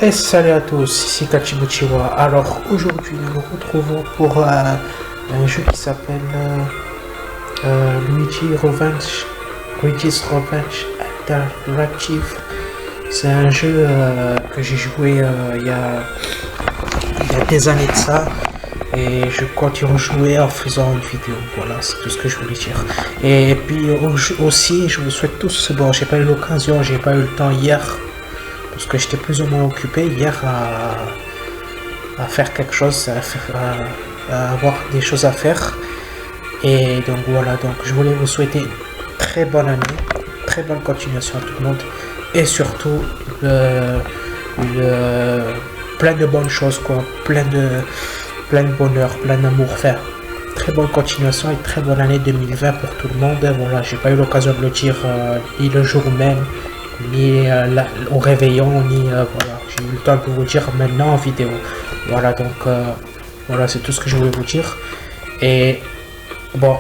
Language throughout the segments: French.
Et salut à tous, ici Kachibuchiwa. Alors aujourd'hui nous nous retrouvons pour un jeu qui s'appelle Luigi's Revenge Interactive. C'est un jeu que j'ai joué il y a des années de ça. Et je compte y rejouer en faisant une vidéo. Voilà, c'est tout ce que je voulais dire. Et puis aussi, je vous souhaite tous, bon, j'ai pas eu l'occasion, j'ai pas eu le temps hier, parce que j'étais plus ou moins occupé hier à faire quelque chose, à avoir des choses à faire. Et donc voilà, donc je voulais vous souhaiter une très bonne année, très bonne continuation à tout le monde. Et surtout, plein de bonnes choses, quoi, plein de bonheur, plein d'amour, faire très bonne continuation et très bonne année 2020 pour tout le monde. Voilà, j'ai pas eu l'occasion de le dire ni le jour même, ni au réveillon, ni voilà, j'ai eu le temps de vous le dire maintenant en vidéo. Voilà, donc voilà, c'est tout ce que je voulais vous dire. Et bon,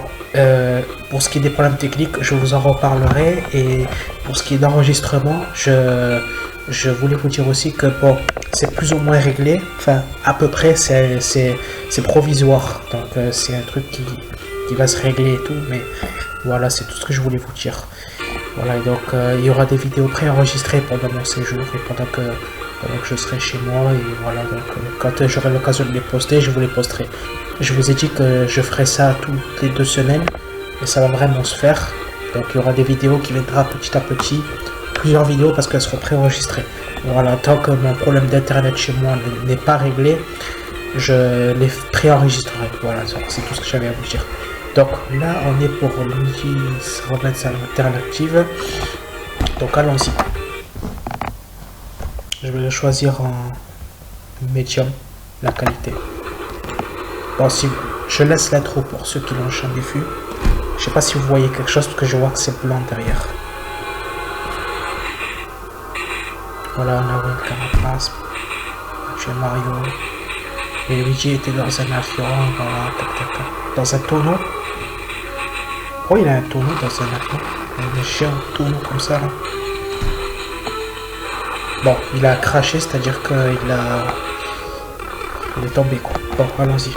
pour ce qui est des problèmes techniques, je vous en reparlerai. Et pour ce qui est d'enregistrement, je voulais vous dire aussi que bon, c'est plus ou moins réglé, enfin à peu près, c'est provisoire, donc c'est un truc qui va se régler et tout, mais voilà, c'est tout ce que je voulais vous dire. Voilà, et donc il y aura des vidéos préenregistrées pendant mon séjour et pendant que je serai chez moi, et voilà, donc quand j'aurai l'occasion de les poster, je vous les posterai. Je vous ai dit que je ferai ça toutes les 2 semaines, et ça va vraiment se faire, donc il y aura des vidéos qui viendront petit à petit, plusieurs vidéos parce qu'elles seront préenregistrées. Voilà, tant que mon problème d'internet chez moi n'est pas réglé, je les préenregistrerai. Voilà, c'est tout ce que j'avais à vous dire. Donc là, on est pour Luigi's Revenge Interactive. Donc allons-y. Je vais le choisir en médium, la qualité. Bon, si je laisse l'intro pour ceux qui l'ont jamais vu. Je sais pas si vous voyez quelque chose parce que je vois que c'est blanc derrière. Voilà, on a Wind Carapace, chez Mario, et Luigi était dans un avion, voilà, dans un tonneau. Oh, il a un tonneau dans un avion, un géant tonneau comme ça. Là. Bon, il a craché, c'est-à-dire qu'il est tombé, quoi. Bon, allons-y.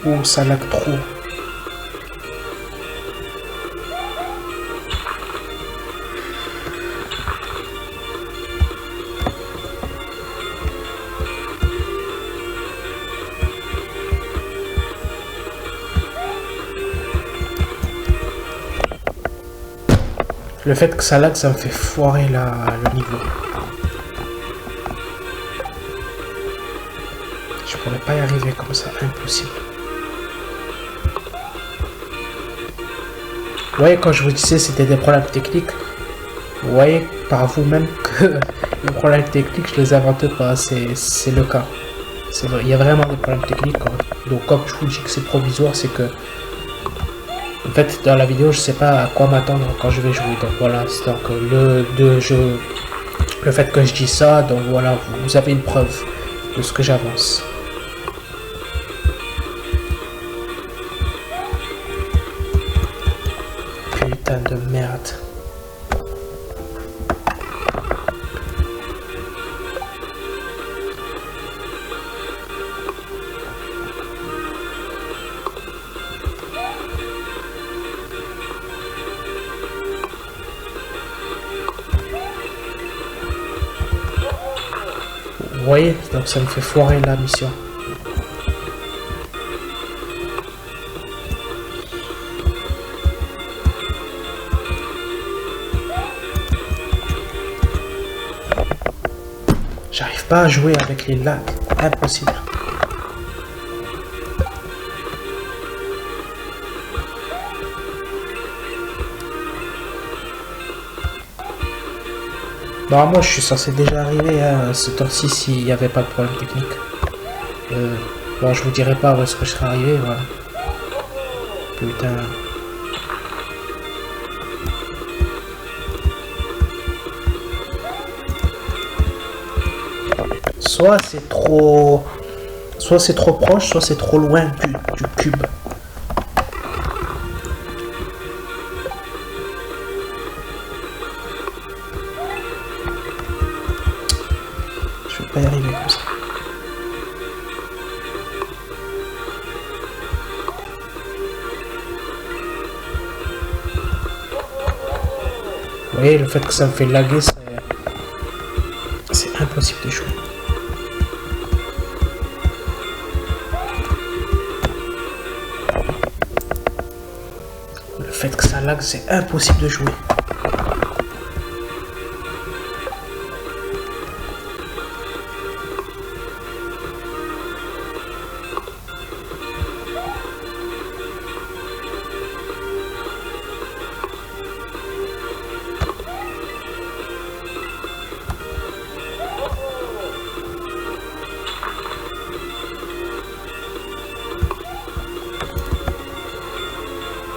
Oh, ça lag trop. Le fait que ça lag, ça me fait foirer le niveau. Je pourrais pas y arriver comme ça, impossible. Vous voyez, quand je vous disais c'était des problèmes techniques, vous voyez par vous-même que les problèmes techniques, je les invente pas, c'est le cas. C'est vrai, il y a vraiment des problèmes techniques. Donc comme je vous dis que c'est provisoire, c'est que en fait dans la vidéo je sais pas à quoi m'attendre quand je vais jouer. Donc voilà, c'est donc le fait que je dis ça, donc voilà, vous avez une preuve de ce que j'avance. Putain de merde. Vous voyez, donc ça me fait foirer la mission. J'arrive pas à jouer avec les lags, impossible. Normalement, je suis censé déjà arriver à ce temps-ci s'il n'y avait pas de problème technique. Bon, je vous dirai pas où est-ce que je serais arrivé, voilà. Putain. Soit c'est trop Soit c'est trop proche, soit c'est trop loin du cube. Je vais pas y arriver comme ça. Vous voyez, le fait que ça me fait laguer, c'est impossible de jouer. Le fait que ça lag, c'est impossible de jouer.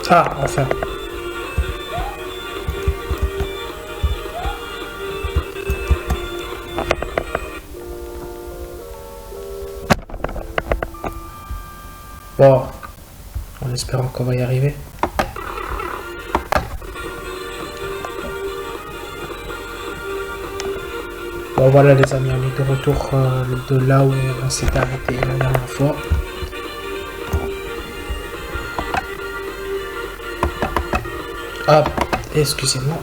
Ah, enfin. Bon, en espérant qu'on va y arriver. Bon voilà les amis, on est de retour de là où on s'est arrêté la dernière fois. Ah, excusez-moi.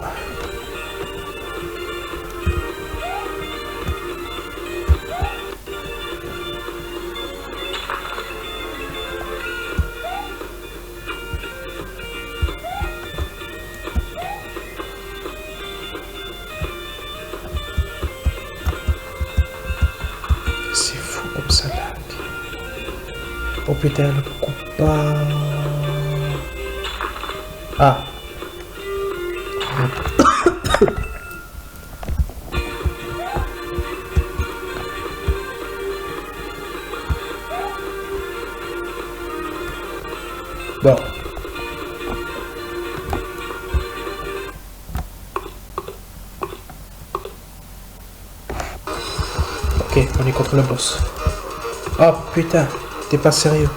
C'est fou comme ça là. Oh putain, le pas. Ah. Bon. Ok, on est contre le boss. Oh putain, t'es pas sérieux.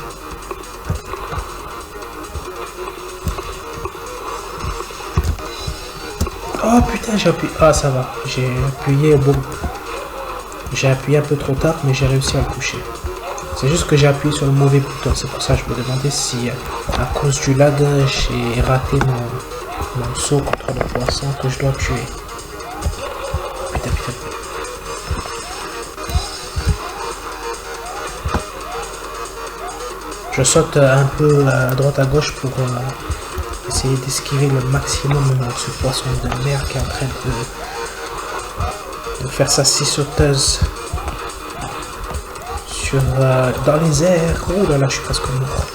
Oh putain, j'ai appuyé. Ah ça va, j'ai appuyé au bon. J'ai appuyé un peu trop tard, mais j'ai réussi à le toucher. C'est juste que j'ai appuyé sur le mauvais bouton, c'est pour ça que je me demandais si à cause du lag j'ai raté mon saut contre le poisson que je dois tuer. Putain, putain. Je saute un peu à droite à gauche pour essayer d'esquiver le maximum ce poisson de mer qui est en train de faire sa scie sauteuse sur, dans les airs. Oh là là, je suis presque mort.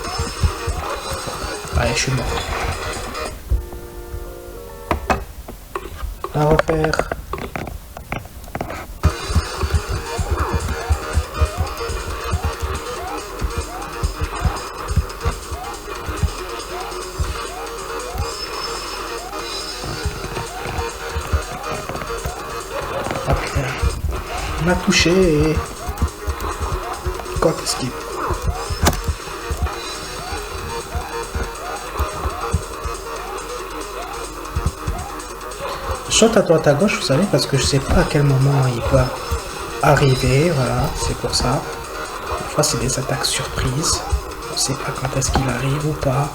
Allez, je suis mort. À refaire. On m'a touché et... Quand est-ce qu'il... Je saute à droite à gauche, vous savez, parce que je sais pas à quel moment il va arriver, voilà, c'est pour ça. Des fois c'est des attaques surprises, on sait pas quand est-ce qu'il arrive ou pas.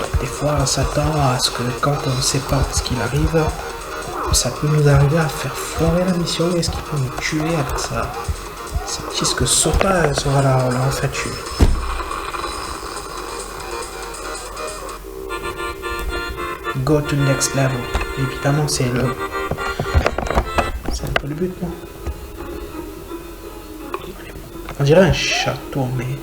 Donc, des fois on s'attend à ce que quand on sait pas où est-ce qu'il arrive, ça peut nous arriver à faire foirer la mission. Est-ce qu'il peut nous tuer avec sa petite sauteuse? Voilà, on l'a enfin tué. Go to next level. Évidemment, c'est un peu le but, non? On dirait un château, mais...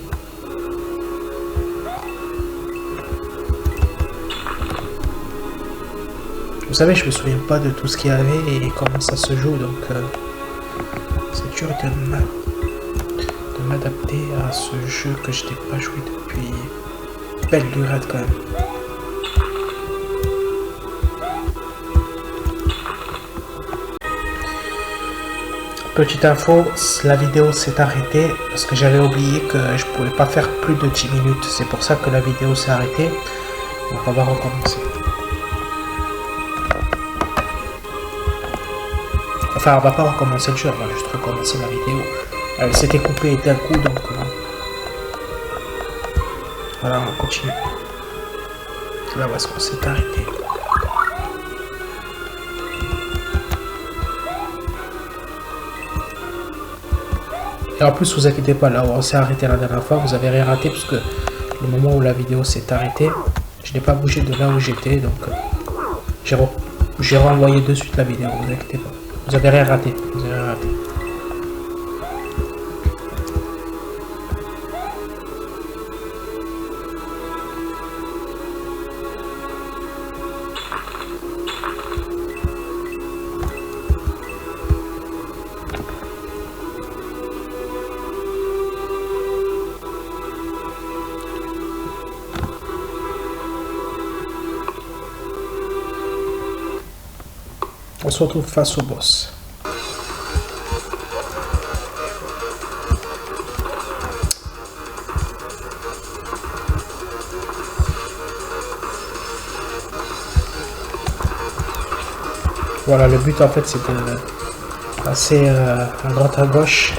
Vous savez, je me souviens pas de tout ce qu'il y avait et comment ça se joue, donc c'est dur de m'adapter à ce jeu que je n'ai pas joué depuis belle durée quand même. Petite info, la vidéo s'est arrêtée parce que j'avais oublié que je pouvais pas faire plus de 10 minutes. C'est pour ça que la vidéo s'est arrêtée. Donc on va recommencer. Enfin, on va pas recommencer le jeu, on va juste recommencer la vidéo. Elle s'était coupée d'un coup, donc voilà, on continue. Là où est-ce qu'on s'est arrêté? Et en plus, vous inquiétez pas, là où on s'est arrêté la dernière fois, vous avez rien raté, parce que le moment où la vidéo s'est arrêtée, je n'ai pas bougé de là où j'étais, donc j'ai renvoyé de suite la vidéo, vous inquiétez pas. Vous avez rien raté, vous avez rien raté. On se retrouve face au boss. Voilà, le but en fait c'est de passer à droite à gauche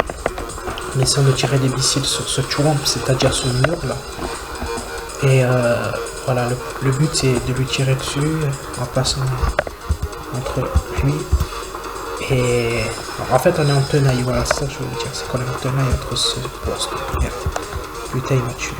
en essayant de tirer des missiles sur ce swamp, c'est-à-dire ce mur là. Et voilà, le but c'est de lui tirer dessus en passant entre lui et... En fait on est en tenaille, voilà, c'est ça que je voulais dire, c'est qu'on est en tenaille entre ce poste. Merde. Putain, il m'a tué.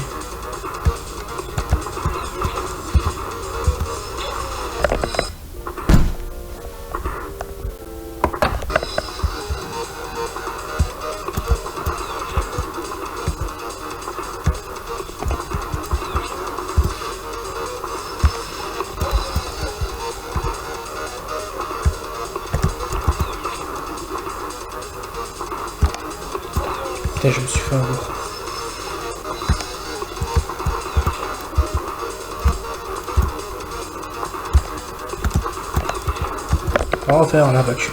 Putain, je me suis fait avoir. Enfin, on l'a battu.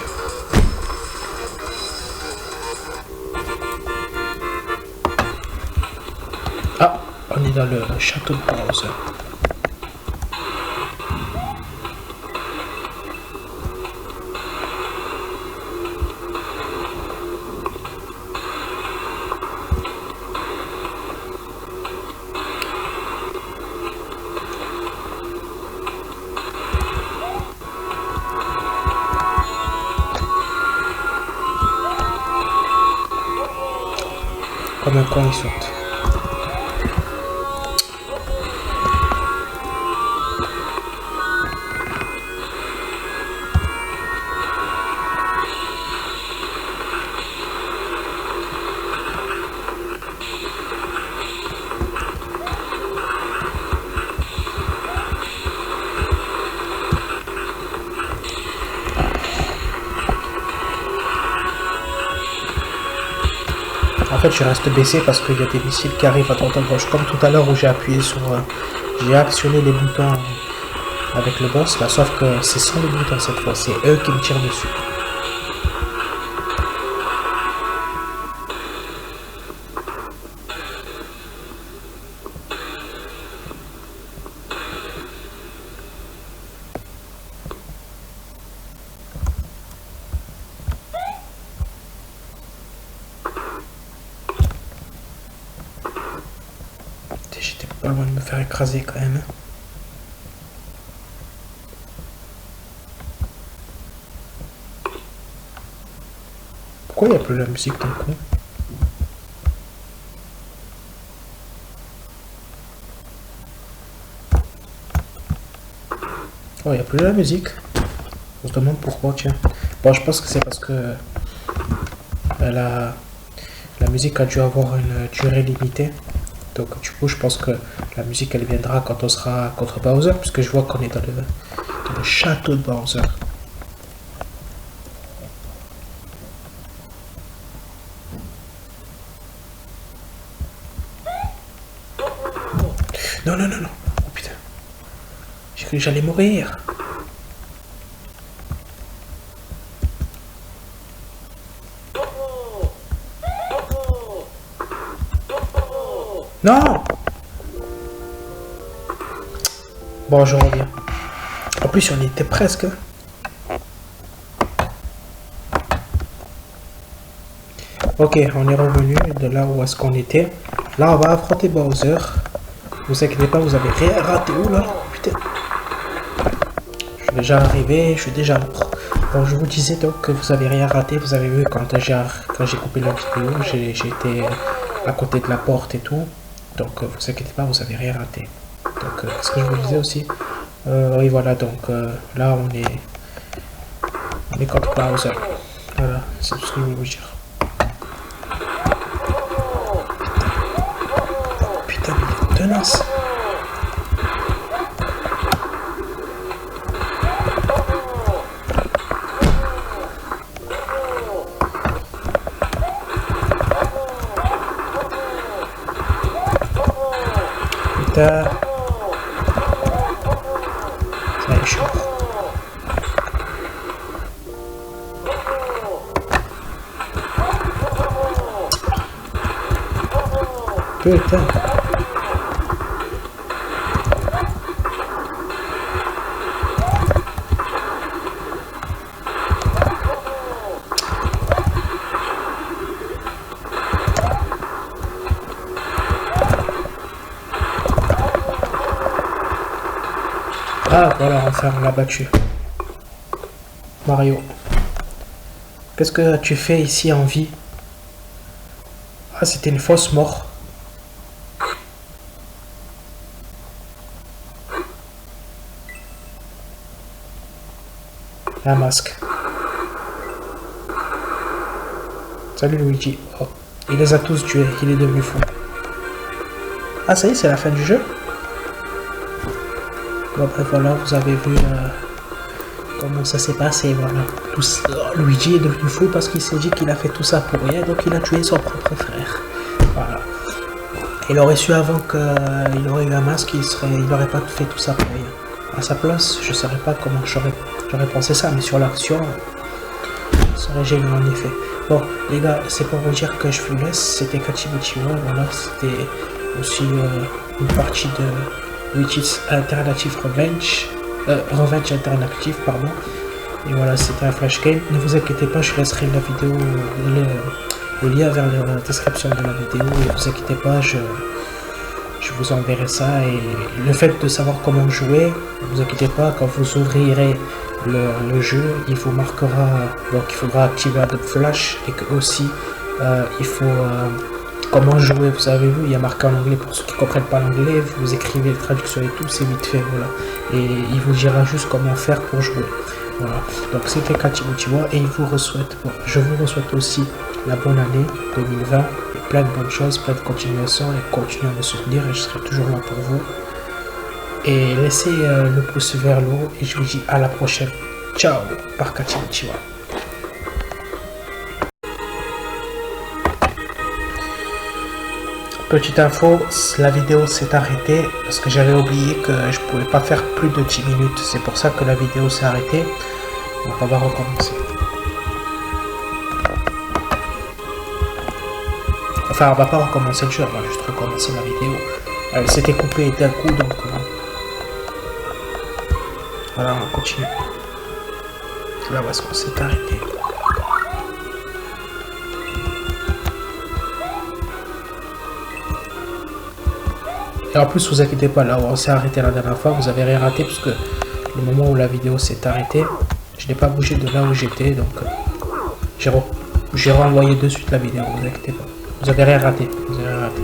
Ah, on est dans le château de Bowser. Comme un con, il saute. En fait, je reste baissé parce qu'il y a des missiles qui arrivent à droite à gauche. Comme tout à l'heure où j'ai appuyé sur... j'ai actionné les boutons avec le boss, là, sauf que c'est sans les boutons cette fois. C'est eux qui me tirent dessus. J'étais pas loin de me faire écraser quand même. Pourquoi il n'y a plus la musique d'un coup? Oh, il n'y a plus la musique. On se demande pourquoi, tiens. Bon, je pense que c'est parce que la musique a dû avoir une durée limitée. Donc du coup, je pense que la musique, elle viendra quand on sera contre Bowser, puisque je vois qu'on est dans le château de Bowser. Non, non, non, non. Oh putain. J'ai cru que j'allais mourir. Non. Bon, je reviens. En plus, on était presque. Ok, on est revenu de là où est-ce qu'on était. Là, on va affronter Bowser. Vous inquiétez pas, vous avez rien raté. Ouh là, putain. Je suis déjà arrivé, je suis déjà mort. Bon, je vous disais donc que vous avez rien raté. Vous avez vu quand j'ai coupé la vidéo, j'ai été à côté de la porte et tout. Donc, vous inquiétez pas, vous avez rien raté. Donc, qu'est-ce que je vous disais aussi? Oui, voilà, donc là, on est contre Bowser. Voilà, c'est tout ce que je voulais vous dire. Putain, mais il est tenace. Putain. Ça y est, je suis mort. Putain. Ah, voilà, enfin, on l'a battu. Mario. Qu'est-ce que tu fais ici en vie? Ah, c'était une fausse mort. Un masque. Salut Luigi. Oh, il les a tous tués, il est devenu fou. Ah, ça y est, c'est la fin du jeu. Bon, bref, voilà, vous avez vu comment ça s'est passé, voilà. Luigi est devenu fou parce qu'il s'est dit qu'il a fait tout ça pour rien, donc il a tué son propre frère. Voilà. Il aurait su avant qu'il aurait eu un masque, il n'aurait pas fait tout ça pour rien. À sa place, je ne saurais pas comment j'aurais pensé ça, mais sur l'action, ça aurait génial en effet. Bon, les gars, c'est pour vous dire que je vous laisse. C'était Kachibouchiwa, voilà, c'était aussi une partie de Luigi's Alternative Revenge. Revenge Alternative, pardon. Et voilà, c'était un flash game. Ne vous inquiétez pas, je laisserai la vidéo, le lien vers la description de la vidéo. Et ne vous inquiétez pas, je vous enverrai ça. Et le fait de savoir comment jouer, ne vous inquiétez pas, quand vous ouvrirez le jeu, il vous marquera, donc il faudra activer Adobe Flash et que aussi il faut comment jouer. Vous avez vu, il y a marqué en anglais pour ceux qui ne comprennent pas l'anglais, vous écrivez les traductions et tout, c'est vite fait, voilà. Et il vous dira juste comment faire pour jouer. Voilà, donc c'était Kachibouchiwa et je vous souhaite aussi la bonne année 2020, et plein de bonnes choses, plein de continuations et continuez à me soutenir et je serai toujours là pour vous. Et laissez le pouce vers le haut et je vous dis à la prochaine. Ciao par Kachibouchiwa. Petite info, la vidéo s'est arrêtée parce que j'avais oublié que je pouvais pas faire plus de 10 minutes. C'est pour ça que la vidéo s'est arrêtée. Donc on va recommencer. Enfin, on va pas recommencer le jeu, on va juste recommencer la vidéo. Elle s'était coupée d'un coup, donc voilà, on continue. Là où est-ce qu'on s'est arrêté. Et en plus, vous inquiétez pas, là où on s'est arrêté la dernière fois, vous avez rien raté, parce que le moment où la vidéo s'est arrêtée, je n'ai pas bougé de là où j'étais, donc j'ai renvoyé de suite la vidéo, vous inquiétez pas. Vous avez rien raté, vous avez rien raté.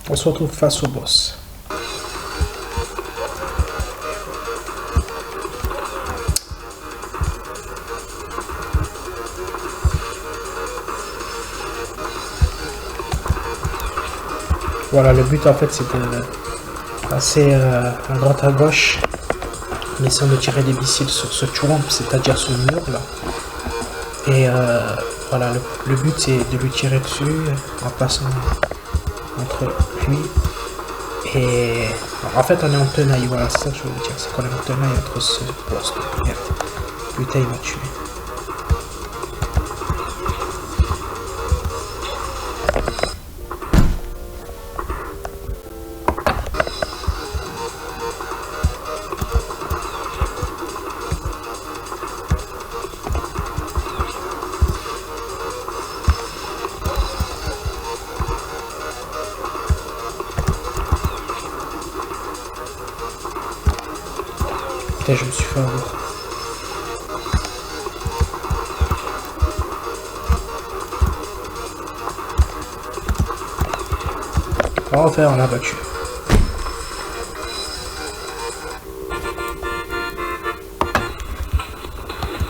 On se retrouve face au boss. Voilà, le but en fait c'était passer à droite à gauche en essayant de tirer des missiles sur ce Trump, c'est-à-dire sur le mur là. Et voilà, le but c'est de lui tirer dessus en passant entre lui et... En fait on est en tenaille, voilà, c'est ça que je voulais dire, c'est qu'on est en tenaille entre ce poste. Merde. Putain, il m'a tué. Putain, je me suis fait avoir. On va refaire, on l'a battu.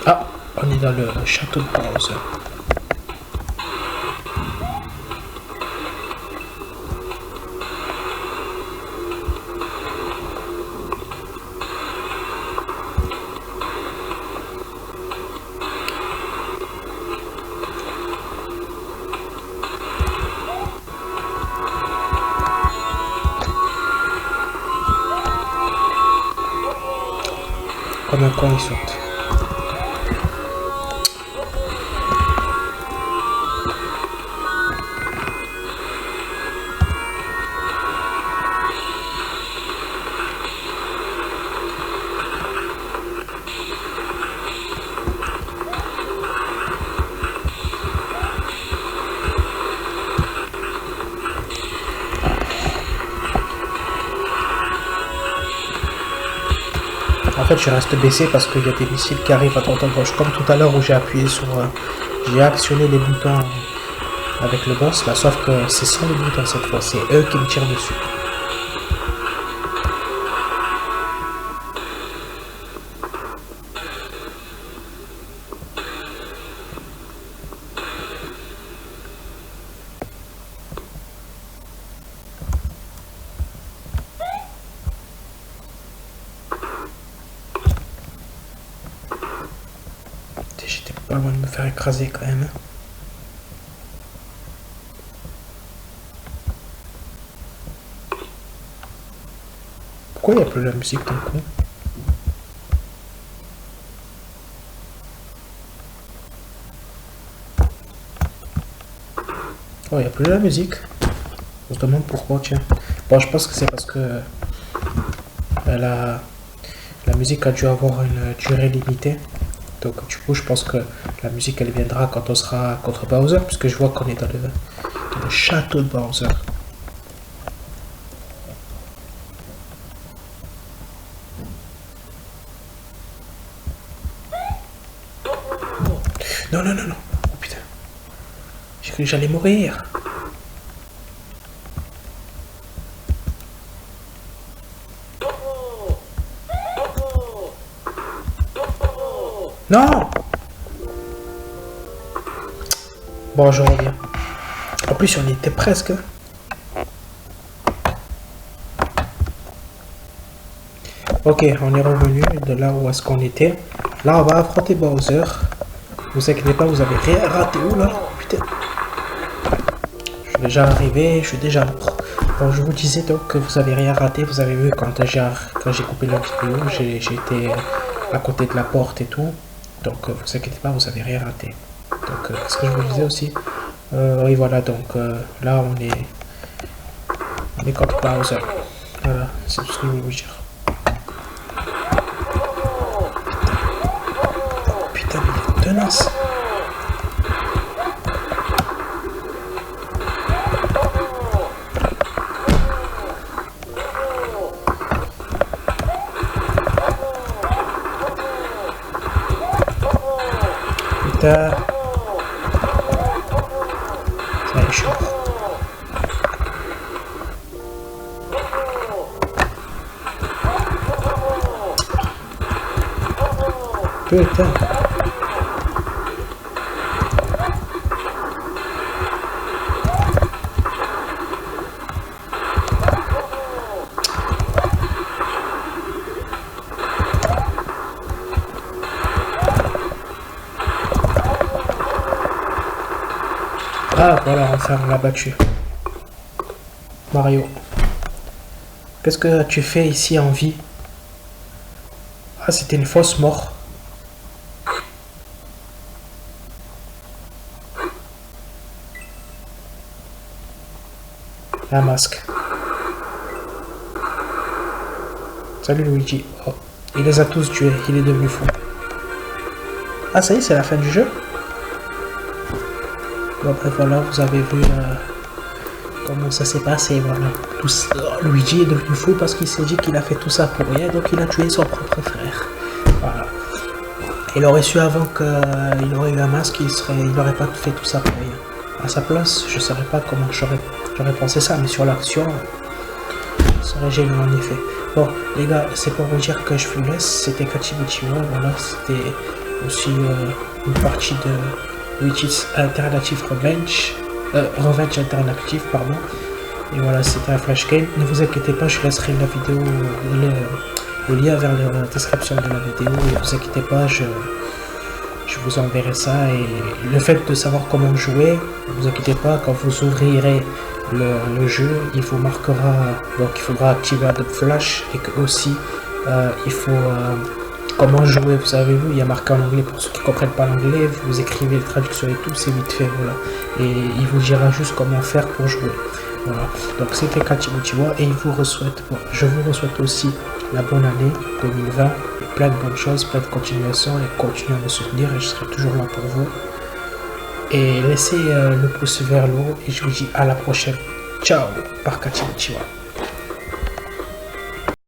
Ah, on est dans le château de Bowser. Comme un con, il saute. En fait, je reste baissé parce qu'il y a des missiles qui arrivent à droite à gauche. Comme tout à l'heure où j'ai appuyé sur... j'ai actionné les boutons avec le boss, là, sauf que c'est sans les boutons cette fois. C'est eux qui me tirent dessus. J'étais pas loin de me faire écraser quand même. Pourquoi il n'y a plus la musique d'un coup? Oh, il n'y a plus la musique. On se demande pourquoi, tiens. Bon, je pense que c'est parce que la musique a dû avoir une durée limitée. Donc du coup, je pense que la musique, elle viendra quand on sera contre Bowser, puisque je vois qu'on est dans le château de Bowser. Non, non, non, non. Oh putain. J'ai cru que j'allais mourir. Non. Bon, je reviens. En plus, on y était presque. Ok, on est revenu de là où est-ce qu'on était. Là, on va affronter Bowser. Vous inquiétez pas, vous avez rien raté. Oh là, putain. Je suis déjà arrivé, je suis déjà mort. Bon, je vous disais donc que vous avez rien raté. Vous avez vu quand j'ai coupé la vidéo, j'ai été à côté de la porte et tout. Donc, vous inquiétez pas, vous avez rien raté. Donc, qu'est-ce que je vous disais aussi? Oui, voilà, donc là, on est contre Bowser. Voilà, c'est tout ce que je voulais vous dire. Putain, mais il est tenace. Putain. Ça est chaud. Putain. Ah, voilà, enfin, on l'a battu. Mario. Qu'est-ce que tu fais ici en vie? Ah, c'était une fausse mort. Un masque. Salut Luigi. Oh, il les a tous tués, il est devenu fou. Ah, ça y est, c'est la fin du jeu. Bon, après, voilà, vous avez vu comment ça s'est passé. Voilà. Luigi est devenu fou parce qu'il s'est dit qu'il a fait tout ça pour rien, donc il a tué son propre frère. Voilà. Il aurait su avant qu'il aurait eu un masque, il n'aurait pas fait tout ça pour rien. À sa place, je ne saurais pas comment j'aurais pensé ça, mais sur l'action, ça aurait génial en effet. Bon, les gars, c'est pour vous dire que je vous laisse. C'était Kachibuchiwa, voilà, c'était aussi une partie de Luigi's Alternative Revenge. Revenge Alternative, pardon. Et voilà, c'était un flash game. Ne vous inquiétez pas, je laisserai la vidéo, le lien vers la description de la vidéo. Ne vous inquiétez pas, je vous enverrai ça. Et le fait de savoir comment jouer, ne vous inquiétez pas, quand vous ouvrirez le jeu, il vous marquera, donc il faudra activer Adobe Flash et que aussi il faut comment jouer. Vous avez vu, il y a marqué en anglais pour ceux qui ne comprennent pas l'anglais, vous écrivez les traductions et tout, c'est vite fait, voilà. Et il vous dira juste comment faire pour jouer. Voilà. Donc c'était Kachibuchiwa et je vous souhaite aussi la bonne année 2020, plein de bonnes choses, plein de continuations et continuez à me soutenir et je serai toujours là pour vous. Et laissez le pouce vers le haut et je vous dis à la prochaine. Ciao par Kachibuchiwa.